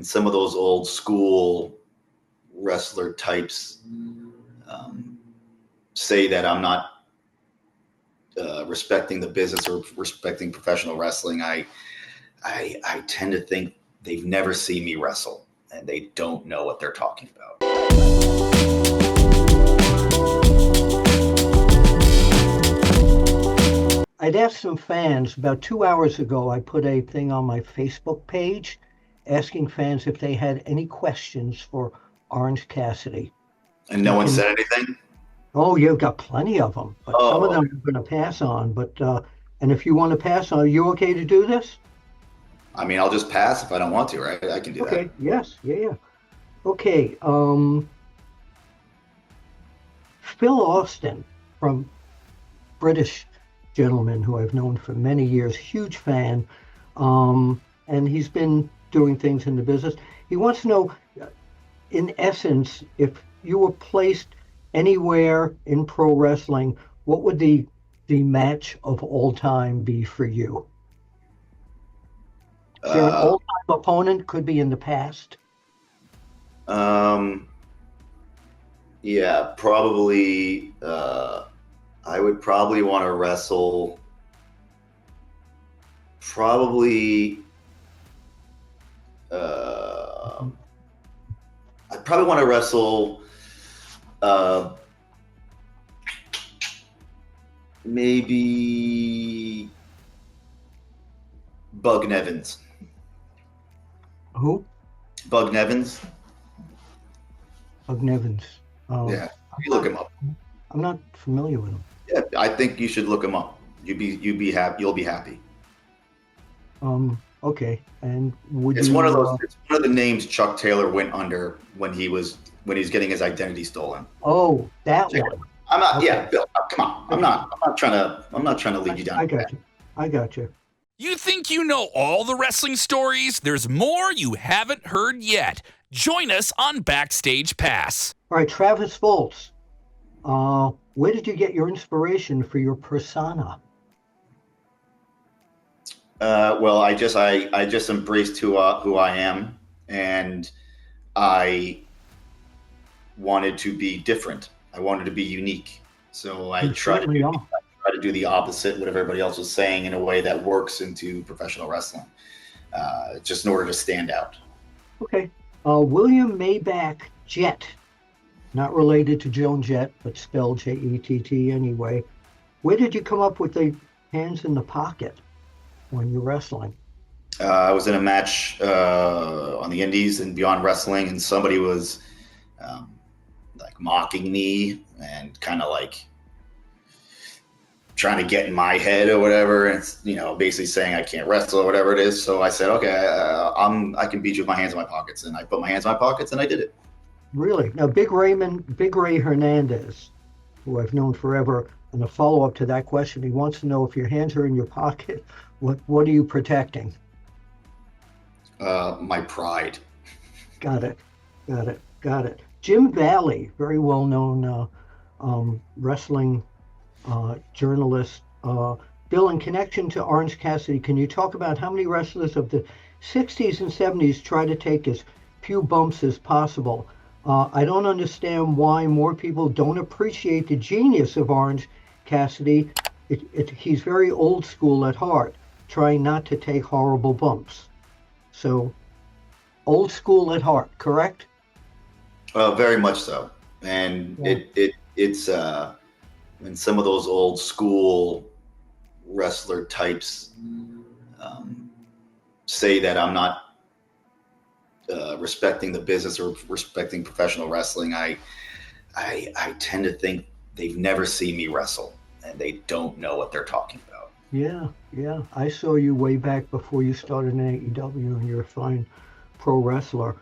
and some of those old school wrestler types say that I'm not respecting the business or respecting professional wrestling, I tend to think they've never seen me wrestle and they don't know what they're talking about. I'd asked some fans about 2 hours ago. I put a thing on my Facebook page asking fans if they had any questions for Orange Cassidy. And no one said anything? Oh, you've got plenty of them, but some of them I'm going to pass on. But and if you want to pass on, are you okay to do this? I mean, I'll just pass if I don't want to, right? I can do that. Okay, yes, yeah. Okay, Phil Austin, from British gentleman who I've known for many years, huge fan, and he's been doing things in the business. He wants to know, in essence, if you were placed anywhere in pro wrestling, what would the match of all time be for you? Is there an all-time opponent? Could be in the past. Yeah, probably. I would probably want to wrestle. Probably. I'd probably want to wrestle. Maybe Bug Nevins. Who? Bug Nevins. Bug Nevins. Yeah, you look him up. I'm not familiar with him. Yeah, I think you should look him up. You'll be happy. You'll be happy. Okay. And would it's you, one of those. It's one of the names Chuck Taylor went under when he was getting his identity stolen. Oh, that one. I'm not. Okay. Yeah, Bill. Come on. I'm not trying to lead you down. I got you. You think you know all the wrestling stories? There's more you haven't heard yet. Join us on Backstage Pass. All right, Travis Foltz. Where did you get your inspiration for your persona? Well, I just embraced who I am, and I wanted to be different. I wanted to be unique. So I try to do the opposite, what everybody else was saying, in a way that works into professional wrestling, just in order to stand out. Okay. William Maybach Jett, not related to Joan Jett, but spelled J-E-T-T anyway. Where did you come up with the hands in the pocket when you're wrestling? I was in a match on the Indies and Beyond Wrestling, and somebody was like mocking me and kind of like trying to get in my head or whatever, and basically saying I can't wrestle or whatever it is. So I said, okay, I can beat you with my hands in my pockets, and I put my hands in my pockets and I did it. Really? Now, Big Ray Hernandez, who I've known forever, and a follow-up to that question, he wants to know if your hands are in your pocket, what are you protecting? My pride. Got it. Jim Valley, very well-known wrestling journalist. Bill, in connection to Orange Cassidy, can you talk about how many wrestlers of the 60s and 70s try to take as few bumps as possible? I don't understand why more people don't appreciate the genius of Orange Cassidy. He's very old school at heart, trying not to take horrible bumps. So, old school at heart, correct? Very much so. And yeah. It's when some of those old school wrestler types say that I'm not respecting the business or respecting professional wrestling, I tend to think they've never seen me wrestle and they don't know what they're talking about. Yeah. I saw you way back before you started in AEW, and you're a fine pro wrestler.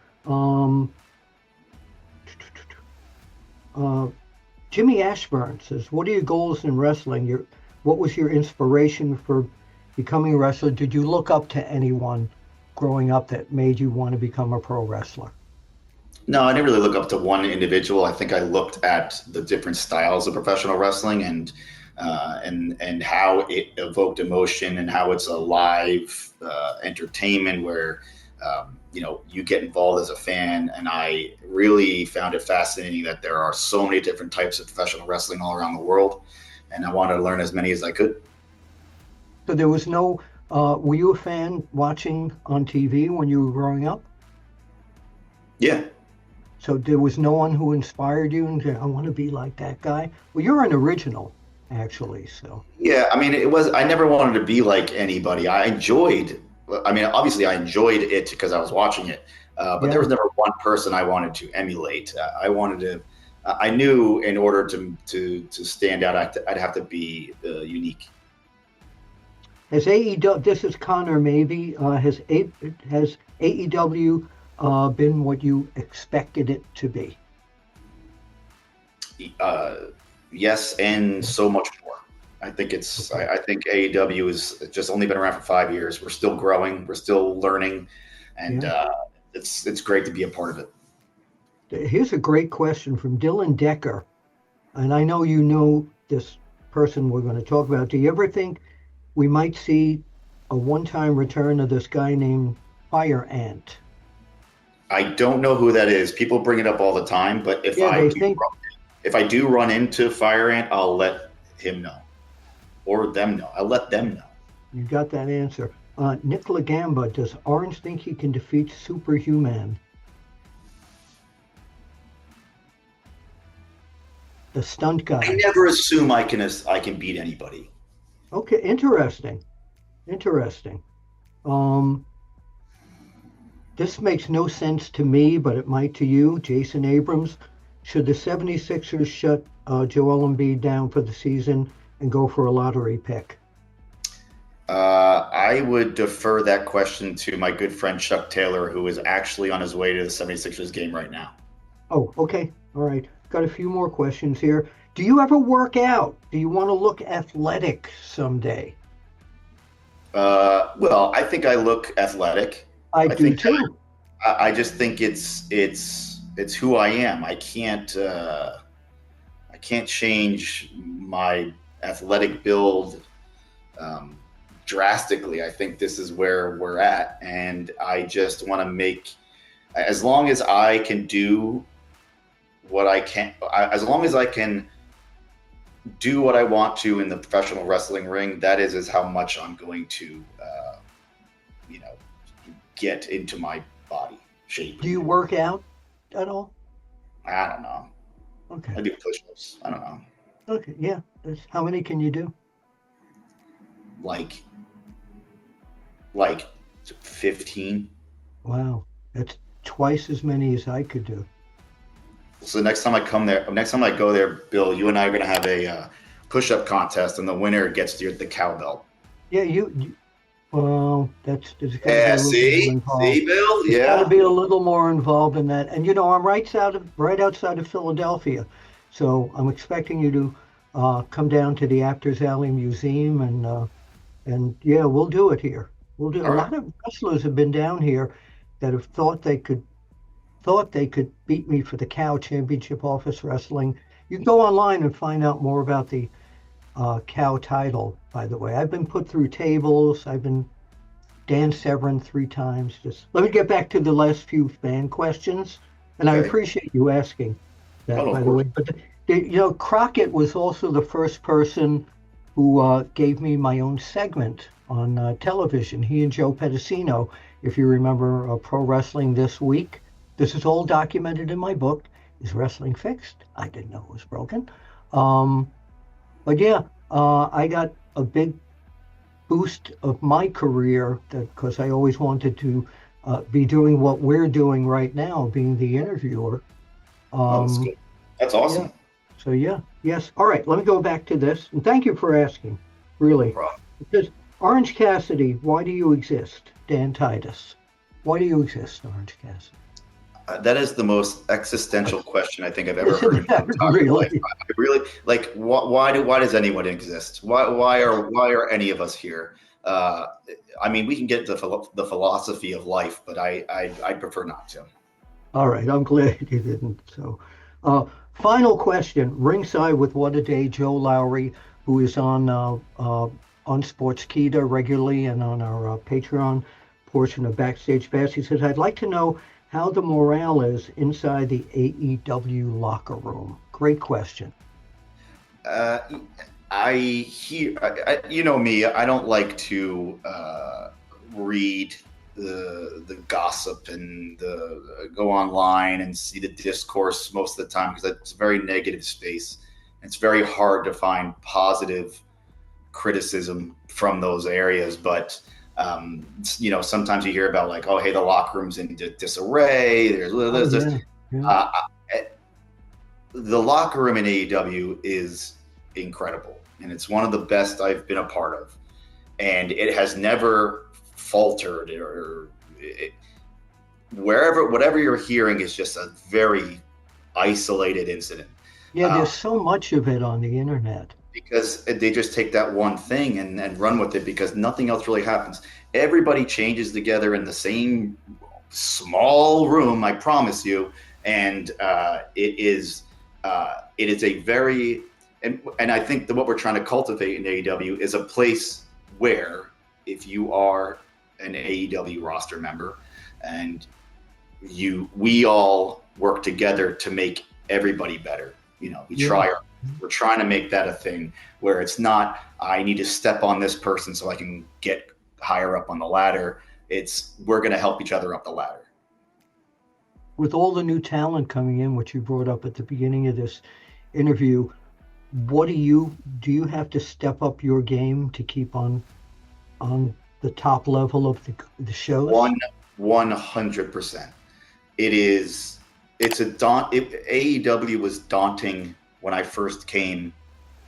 Jimmy Ashburn says, what are your goals in wrestling? What was your inspiration for becoming a wrestler? Did you look up to anyone growing up that made you want to become a pro wrestler? No, I didn't really look up to one individual. I think I looked at the different styles of professional wrestling and how it evoked emotion and how it's a live entertainment where you get involved as a fan, and I really found it fascinating that there are so many different types of professional wrestling all around the world, and I wanted to learn as many as I could. So there was no, were you a fan watching on TV when you were growing up? Yeah. So there was no one who inspired you and said, I want to be like that guy? Well, you're an original, actually, so. Yeah, I mean, I never wanted to be like anybody. Obviously I enjoyed it because I was watching it, but there was never one person I wanted to emulate. I knew in order to stand out, I'd have to be unique. Has AEW, this is Connor maybe, has AEW been what you expected it to be? Yes, and so much more. I think AEW has just only been around for 5 years. We're still growing, we're still learning, and it's great to be a part of it. Here's a great question from Dylan Decker, and I know you know this person we're going to talk about. Do you ever think we might see a one-time return of this guy named Fire Ant? I don't know who that is. People bring it up all the time, but if I do run into Fire Ant, I'll let him know. Or them know. I'll let them know. You got that answer. Nick Lagamba, does Orange think he can defeat Super Humman? The stunt guy. I never assume I can beat anybody. Okay, interesting. This makes no sense to me, but it might to you, Jason Abrams. Should the 76ers shut Joel Embiid down for the season and go for a lottery pick? I would defer that question to my good friend Chuck Taylor, who is actually on his way to the 76ers game right now. Oh, okay. All right. Got a few more questions here. Do you ever work out? Do you want to look athletic someday? Well, I think I look athletic. I do too. I just think it's who I am. I can't change my athletic build drastically. I think this is where we're at, and I just want to make, as long as I can do what I can, as long as I can do what I want to in the professional wrestling ring, that is how much I'm going to get into my body shape. Do you work out at all? I don't know. Okay. I do push-ups. I don't know. Okay, yeah. How many can you do? Like 15. Wow. That's twice as many as I could do. So next time I go there, Bill, you and I are going to have a push-up contest, and the winner gets the cowbell. Yeah, well, that's see, Bill, yeah. Got to be a little more involved in that. And I'm right outside of Philadelphia, so I'm expecting you to come down to the Apter's Alley Museum, and yeah, we'll do it here. We'll do. A lot of wrestlers have been down here that have thought they could beat me for the Cow Championship Office Wrestling. You can go online and find out more about the Cow title, by the way. I've been put through tables. I've been Dan Severn 3 times. Just let me get back to the last few fan questions, and I appreciate you asking that, by the way. But Crockett was also the first person who gave me my own segment on television. He and Joe Pedicino, if you remember Pro Wrestling This Week. This is all documented in my book. Is wrestling fixed? I didn't know it was broken. But yeah, I got a big boost of my career because I always wanted to be doing what we're doing right now, being the interviewer. That's good. That's awesome. Yeah. So yeah, yes. All right, let me go back to this. And thank you for asking, really. No problem. Because Orange Cassidy, why do you exist? Dan Titus. Why do you exist, Orange Cassidy? That is the most existential question I think I've ever heard in my entire Really? life. I really why does anyone exist? Why are any of us here? We can get into the philosophy of life, but I prefer not to. All right, I'm glad you didn't. So, final question: ringside with What a Day, Joe Lowry, who is on Sportskeeda regularly and on our Patreon portion of Backstage Bash. He says, I'd like to know how the morale is inside the AEW locker room. Great question. I hear, you know me, I don't like to read the gossip and go online and see the discourse most of the time, because it's a very negative space. It's very hard to find positive criticism from those areas. But sometimes you hear about like, oh, hey, the locker room's in disarray. There's the locker room in AEW is incredible, and it's one of the best I've been a part of, and it has never faltered whatever you're hearing is just a very isolated incident. Yeah, there's so much of it on the internet. Because they just take that one thing and run with it, because nothing else really happens. Everybody changes together in the same small room, I promise you, and it is a very and I think that what we're trying to cultivate in AEW is a place where, if you are an AEW roster member and we all work together to make everybody better. We're trying to make that a thing where it's not, I need to step on this person so I can get higher up on the ladder. It's, we're going to help each other up the ladder. With all the new talent coming in, which you brought up at the beginning of this interview, what do you have to step up your game to keep on the top level of the shows? 100%. AEW was daunting when I first came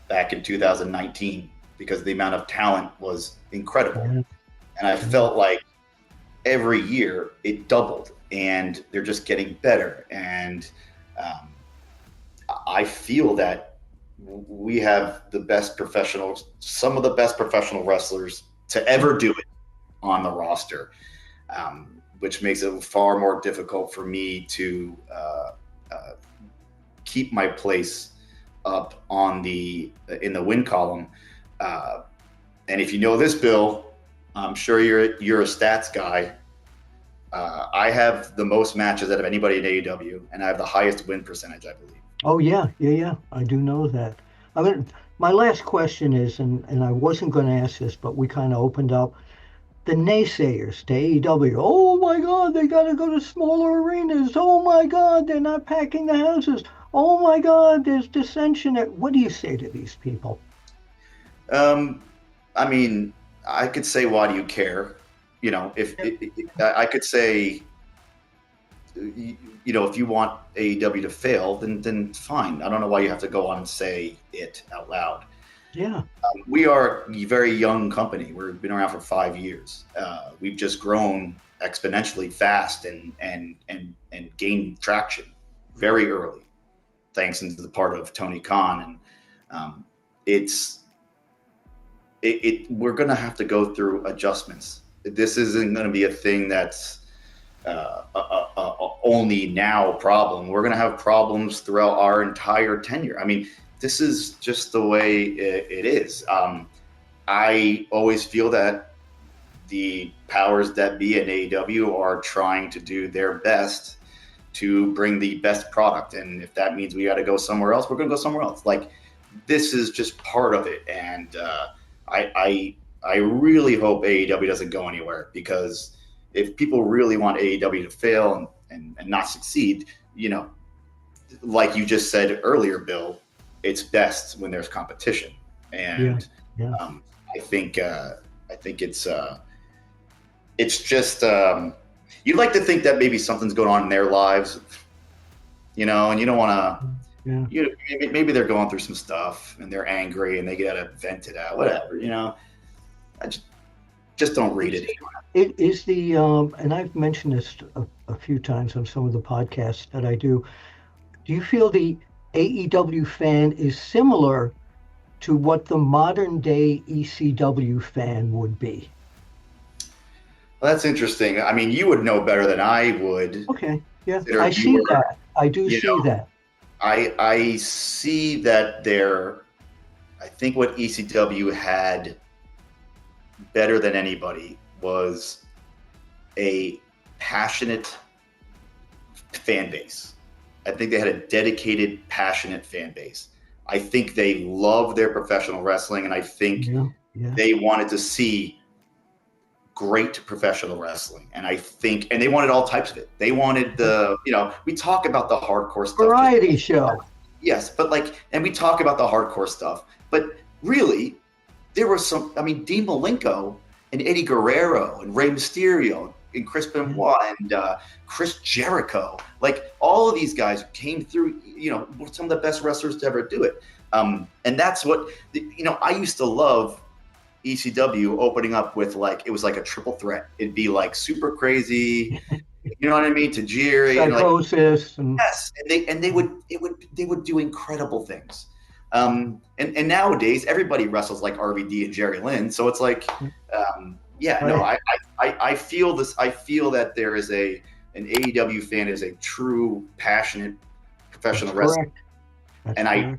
back in 2019, because the amount of talent was incredible. And I felt like every year it doubled, and they're just getting better. And I feel that we have some of the best professional wrestlers to ever do it on the roster, which makes it far more difficult for me to keep my place up in the win column. And if you know this, Bill, I'm sure you're a stats guy. I have the most matches out of anybody in AEW, and I have the highest win percentage, I believe. Oh yeah, I do know that. I mean, my last question is, and I wasn't going to ask this, but we kind of opened up, the naysayers to AEW. Oh my God, they got to go to smaller arenas. Oh my God, they're not packing the houses. Oh my God, there's dissension. What do you say to these people? I mean, I could say, why do you care? I could say, if you want AEW to fail, then fine. I don't know why you have to go on and say it out loud. Yeah. We are a very young company. We've been around for 5 years. We've just grown exponentially fast and gained traction very early, thanks to the part of Tony Khan. And we're going to have to go through adjustments. This isn't going to be a thing that's only now problem. We're going to have problems throughout our entire tenure. I mean, this is just the way it is. I always feel that the powers that be in AEW are trying to do their best to bring the best product. And if that means we got to go somewhere else, we're going to go somewhere else. Like, this is just part of it. And I really hope AEW doesn't go anywhere, because if people really want AEW to fail and not succeed, like you just said earlier, Bill, it's best when there's competition. And I think it's just you'd like to think that maybe something's going on in their lives, and you don't want to. Maybe they're going through some stuff and they're angry and they gotta vent it out, whatever. I just don't read it. It is and I've mentioned this a few times on some of the podcasts that I do. Do you feel the AEW fan is similar to what the modern day ECW fan would be? Well, that's interesting. I mean, you would know better than I would. Okay. Yeah, I see that. I do see that. I see that I think what ECW had better than anybody was a passionate fan base. I think they had a dedicated, passionate fan base. I think they love their professional wrestling, and I think they wanted to see great professional wrestling. And I think, and they wanted all types of it. They wanted the, we talk about the hardcore stuff. Variety show. Yes, but and we talk about the hardcore stuff, but really, there were some, Dean Malenko and Eddie Guerrero and Rey Mysterio and Chris Benoit and Chris Jericho, all of these guys came through, some of the best wrestlers to ever do it. And that's what, I used to love ECW opening up with it was like a triple threat. It'd be super crazy, you know what I mean? Tajiri, Psychosis, yes, and they would do incredible things. And nowadays everybody wrestles like RVD and Jerry Lynn, so it's I feel this. I feel that there is an AEW fan is a true passionate professional wrestler, and I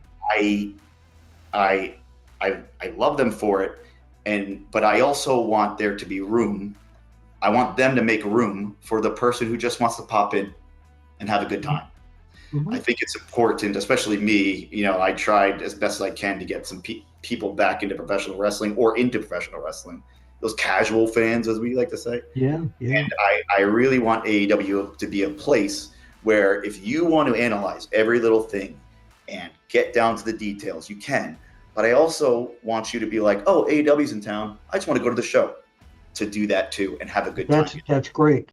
love them for it. But I also want there to be room. I want them to make room for the person who just wants to pop in and have a good time. Mm-hmm. I think it's important, especially me. I tried as best as I can to get some people back into professional wrestling or into professional wrestling. Those casual fans, as we like to say. Yeah. And I really want AEW to be a place where if you want to analyze every little thing and get down to the details, you can. But I also want you to be like, oh, AEW's in town. I just want to go to the show to do that too and have a good time. That's great.